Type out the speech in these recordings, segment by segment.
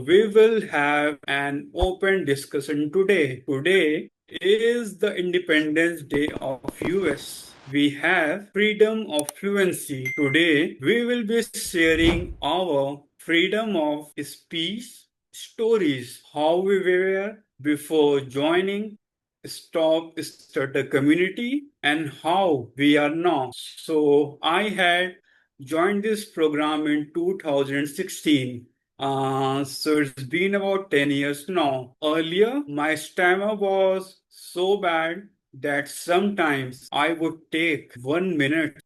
we will have an open discussion today. Today is the Independence Day of US. We have freedom of fluency. Today we will be sharing our freedom of speech stories, how we were before joining StopStutter community and how we are now. So I had joined this program in 2016. So it's been about 10 years now. Earlier, my stammer was so bad that sometimes I would take 1 minute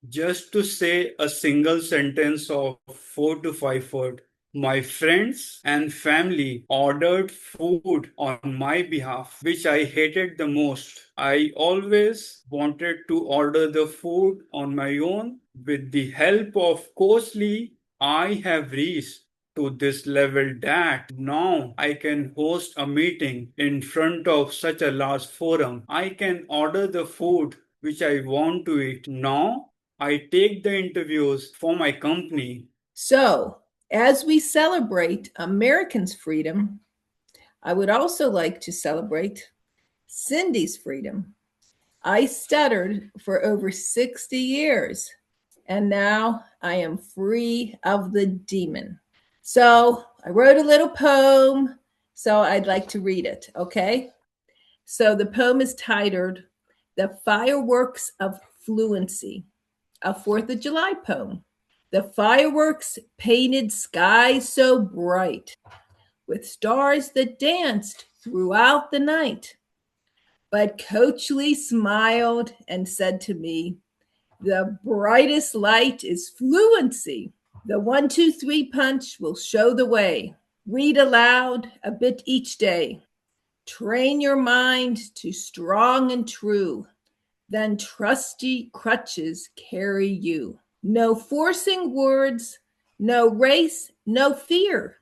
just to say a single sentence of 4 to 5 words. My friends and family ordered food on my behalf, which I hated the most. I always wanted to order the food on my own. With the help of Coach Lee, I have reached to this level that now I can host a meeting in front of such a large forum. I can order the food which I want to eat. Now I take the interviews for my company. So, as we celebrate Americans' freedom, I would also like to celebrate Cindy's freedom. I stuttered for over 60 years, and now I am free of the demon. So, I wrote a little poem, so I'd like to read it, okay? So, the poem is titled The Fireworks of Fluency, a 4th of July poem. The fireworks painted skies so bright, with stars that danced throughout the night. But Coach Lee smiled and said to me, the brightest light is fluency. The 1, 2, 3 punch will show the way. Read aloud a bit each day. Train your mind to strong and true. Then trusty crutches carry you. No forcing words, no race, no fear.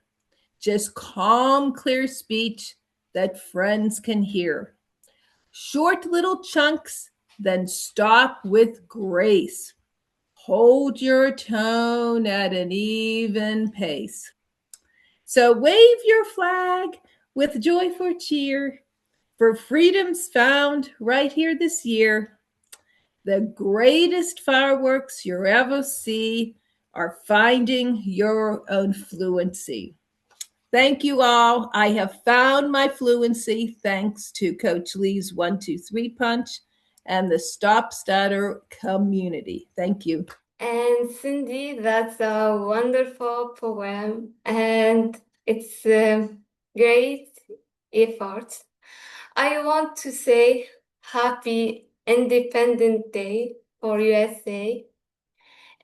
Just calm, clear speech that friends can hear. Short little chunks, then stop with grace. Hold your tone at an even pace. So wave your flag with joyful cheer, for freedom's found right here this year. The greatest fireworks you'll ever see are finding your own fluency. Thank you all. I have found my fluency thanks to Coach Lee's 1, 2, 3 punch and the Stop Stutter community. Thank you. And Cindy, that's a wonderful poem, and it's a great effort. I want to say Happy Independent Day for USA,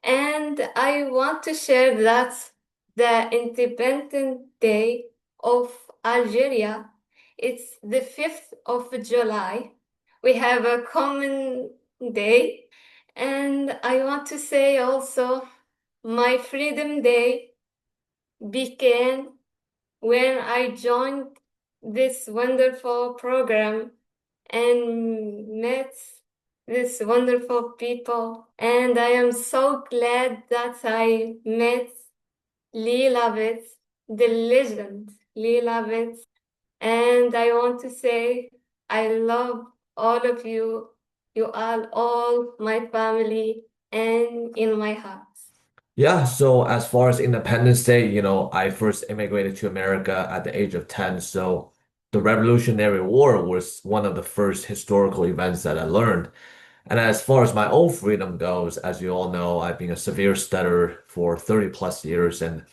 and I want to share that the Independent Day of Algeria, it's the 5th of July. We have a common day. And I want to say also, my Freedom Day began when I joined this wonderful program and met these wonderful people. And I am so glad that I met Lee Lovett, the legend Lee Lovett. And I want to say I love all of you. You are all my family and in my heart. Yeah, so as far as Independence Day, I first immigrated to America at the age of 10. So the Revolutionary War was one of the first historical events that I learned. And as far as my own freedom goes, as you all know, I've been a severe stutterer for 30 plus years and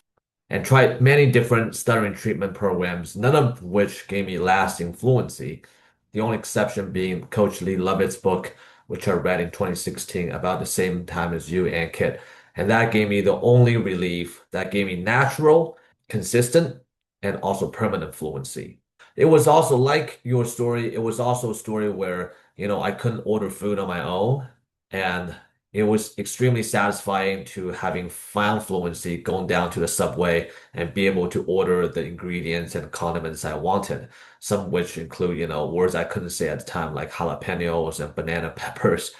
tried many different stuttering treatment programs, none of which gave me lasting fluency. The only exception being Coach Lee Lovett's book, which I read in 2016 about the same time as you and Kit. And that gave me the only relief that gave me natural, consistent, and also permanent fluency. It was also like your story. It was also a story where, I couldn't order food on my own. And it was extremely satisfying to having found fluency going down to the subway and be able to order the ingredients and condiments I wanted, some of which include, words I couldn't say at the time, like jalapenos and banana peppers,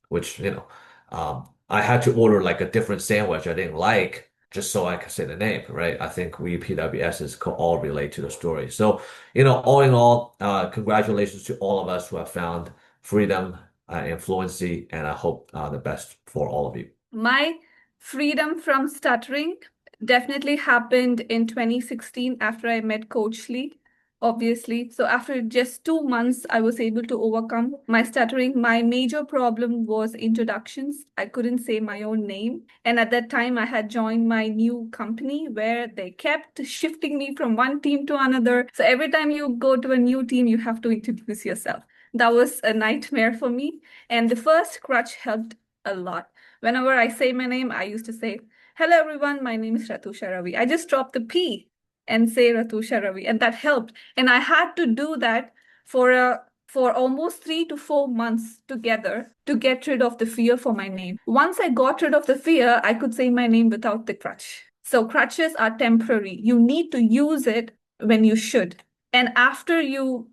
which, I had to order like a different sandwich I didn't like just so I can say the name, right? I think we PWSs could all relate to the story. So, you know, all in all, congratulations to all of us who have found freedom and fluency, and I hope the best for all of you. My freedom from stuttering definitely happened in 2016 after I met Coach Lee, obviously. So after just 2 months, I was able to overcome my stuttering. My major problem was introductions. I couldn't say my own name. And at that time, I had joined my new company where they kept shifting me from one team to another. So every time you go to a new team, you have to introduce yourself. That was a nightmare for me. And the first crutch helped a lot. Whenever I say my name, I used to say, "Hello, everyone. My name is Ratusha Ravi." I just dropped the P and say Ratusha Ravi, and that helped. And I had to do that for almost 3 to 4 months together to get rid of the fear for my name. Once I got rid of the fear, I could say my name without the crutch. So crutches are temporary. You need to use it when you should. And after you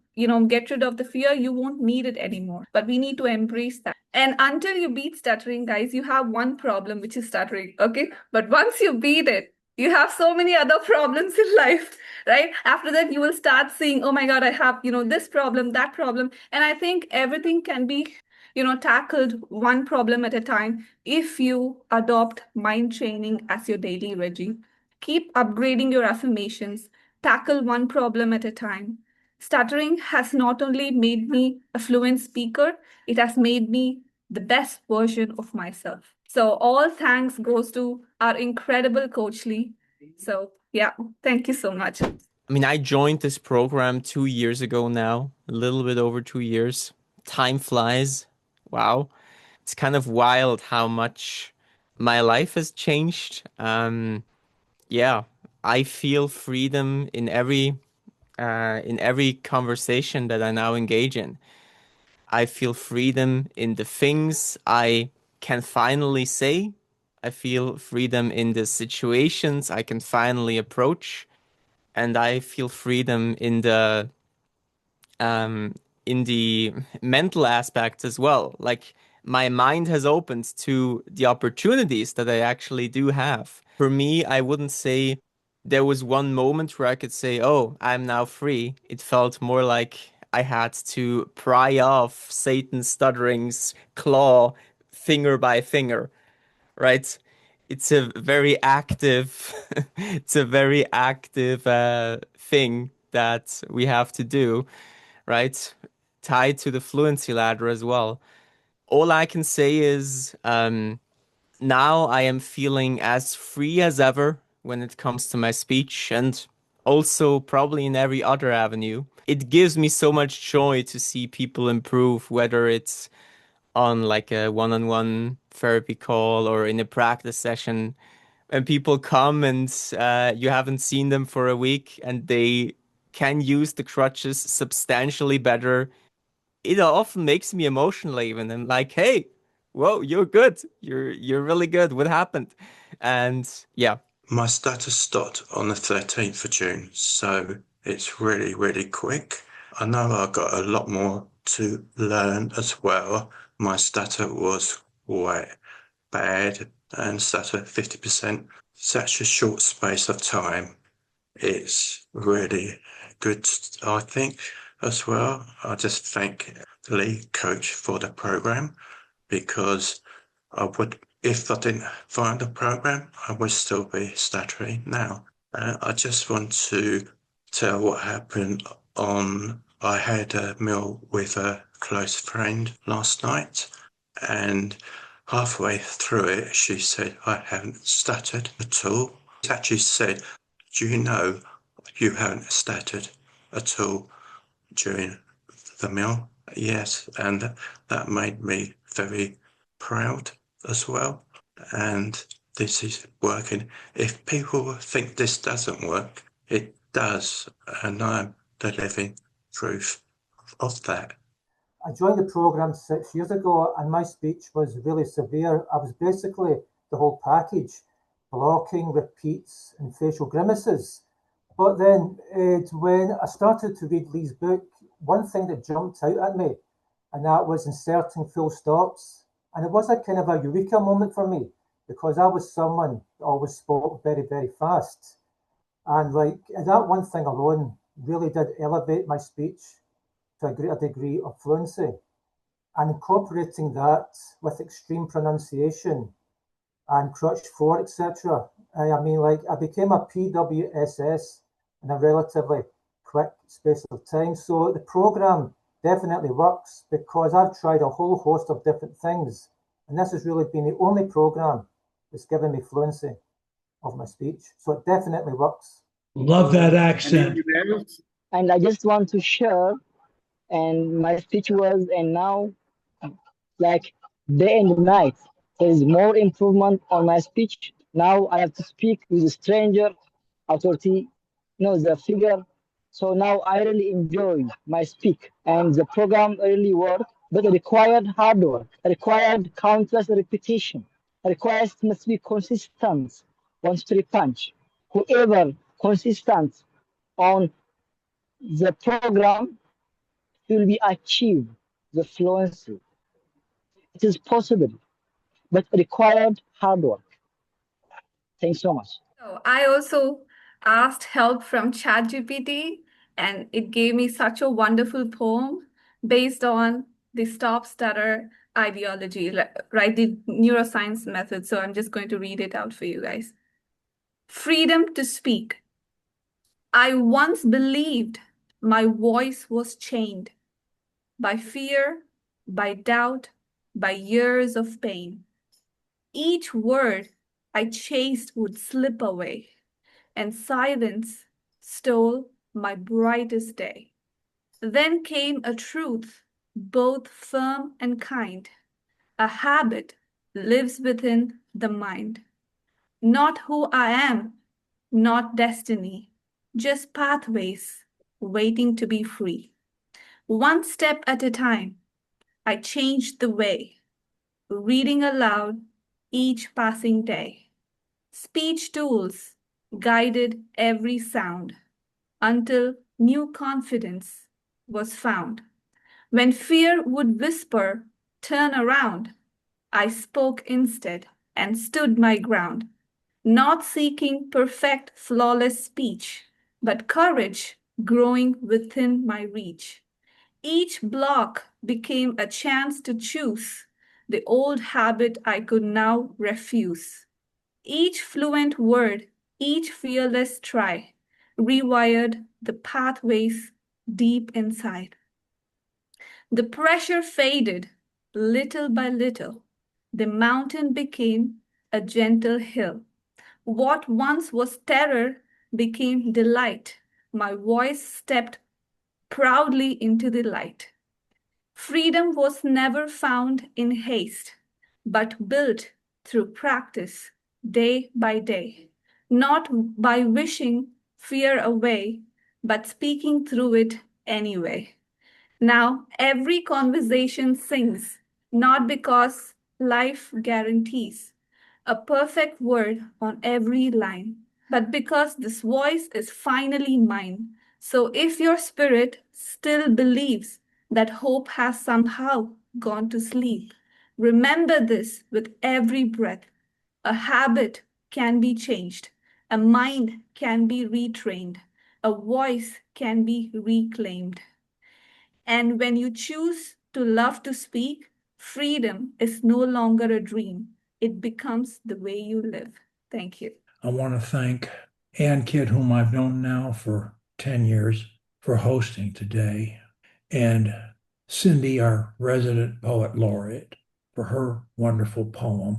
get rid of the fear, you won't need it anymore. But we need to embrace that. And until you beat stuttering, guys, you have one problem, which is stuttering, okay? But once you beat it, you have so many other problems in life, right? After that, you will start seeing, oh my God, I have, this problem, that problem. And I think everything can be, tackled one problem at a time if you adopt mind training as your daily regime. Keep upgrading your affirmations, tackle one problem at a time. Stuttering has not only made me a fluent speaker, it has made me the best version of myself. So all thanks goes to our incredible Coach Lee. So yeah, thank you so much. I mean, I joined this program 2 years ago now, a little bit over 2 years. Time flies. Wow. It's kind of wild how much my life has changed. Yeah, I feel freedom in every conversation that I now engage in. I feel freedom in the things I can finally say. I feel freedom in the situations I can finally approach. And I feel freedom in the mental aspects as well. Like my mind has opened to the opportunities that I actually do have. For me, I wouldn't say there was one moment where I could say, "Oh, I'm now free." It felt more like I had to pry off Satan's stuttering's claw finger by finger, right? It's a very active, it's a very active thing that we have to do, right? Tied to the fluency ladder as well. All I can say is now I am feeling as free as ever when it comes to my speech and also probably in every other avenue. It gives me so much joy to see people improve, whether it's on like a one-on-one therapy call or in a practice session. When people come and you haven't seen them for a week and they can use the crutches substantially better, it often makes me emotional even. I'm like, hey, whoa, you're good. You're really good. What happened? And yeah. My stutter stopped on the 13th of June, so it's really, really quick. I know I've got a lot more to learn as well. My stutter was quite bad and stutter 50%. Such a short space of time. It's really good, I think, as well. I just thank the lead coach for the program because if I didn't find the program, I would still be stuttering now. I just want to tell what happened I had a meal with a close friend last night, and halfway through it, she said, I haven't stuttered at all. She actually said, do you know you haven't stuttered at all during the meal? Yes, and that made me very proud as well. And this is working. If people think this doesn't work, it does. And I'm the living proof of that. I joined the program 6 years ago and my speech was really severe. I was basically the whole package, blocking, repeats, and facial grimaces. But then when I started to read Lee's book, one thing that jumped out at me, and that was inserting full stops. And it was a kind of a eureka moment for me. because I was someone that always spoke very, very fast. And like that one thing alone really did elevate my speech to a greater degree of fluency. And incorporating that with extreme pronunciation and crutch 4, etc. I mean, like I became a PWSS in a relatively quick space of time. So the program definitely works because I've tried a whole host of different things. And this has really been the only program that's given me fluency of my speech. So it definitely works. Love that accent. Anyone else? And I just want to share, and my speech was, and now, like day and night, there is more improvement on my speech. Now I have to speak with a stranger, authority, the figure. So now I really enjoy my speak, and the program really worked, but it required hard work, it required countless repetition, it requires must be consistent, one street punch. Whoever consistent on the program will be achieve the fluency. It is possible, but required hard work. Thanks so much. So I also asked help from ChatGPT, and it gave me such a wonderful poem based on the StopStutter ideology, right? The neuroscience method. So I'm just going to read it out for you guys. Freedom to speak. I once believed my voice was chained by fear, by doubt, by years of pain. Each word I chased would slip away, and silence stole my brightest day. Then came a truth, both firm and kind. A habit lives within the mind. Not who I am, not destiny, just pathways waiting to be free. One step at a time, I changed the way, reading aloud each passing day. Speech tools guided every sound until new confidence was found. When fear would whisper, turn around, I spoke instead and stood my ground, not seeking perfect, flawless speech, but courage growing within my reach. Each block became a chance to choose the old habit I could now refuse. Each fluent word, each fearless try, rewired the pathways deep inside. The pressure faded little by little. The mountain became a gentle hill. What once was terror became delight. My voice stepped proudly into the light. Freedom was never found in haste, but built through practice day by day, not by wishing fear away, but speaking through it anyway. Now, every conversation sings, not because life guarantees a perfect word on every line, but because this voice is finally mine. So if your spirit still believes that hope has somehow gone to sleep, remember this with every breath. A habit can be changed, a mind can be retrained, a voice can be reclaimed. And when you choose to love to speak, freedom is no longer a dream. It becomes the way you live. Thank you. I want to thank Ann Kidd, whom I've known now for 10 years, for hosting today, and Cindy, our resident poet laureate, for her wonderful poem.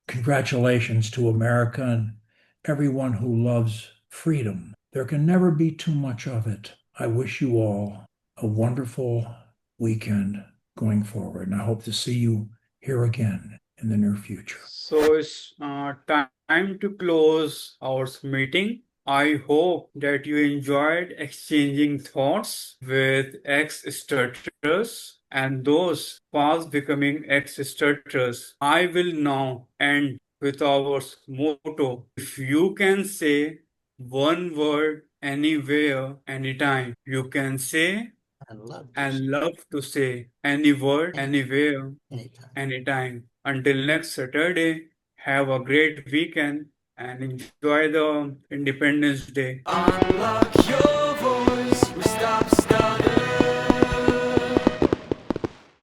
Congratulations to America and everyone who loves freedom. There can never be too much of it. I wish you all a wonderful weekend going forward, and I hope to see you here again in the near future. So it's time to close our meeting. I hope that you enjoyed exchanging thoughts with ex-stutters and those fast becoming ex-stutters. I will now end with our motto. If you can say one word anywhere, anytime, you can say and love to say any word, anywhere, anytime. Until next Saturday, Have a great weekend and enjoy the Independence Day. Unlock your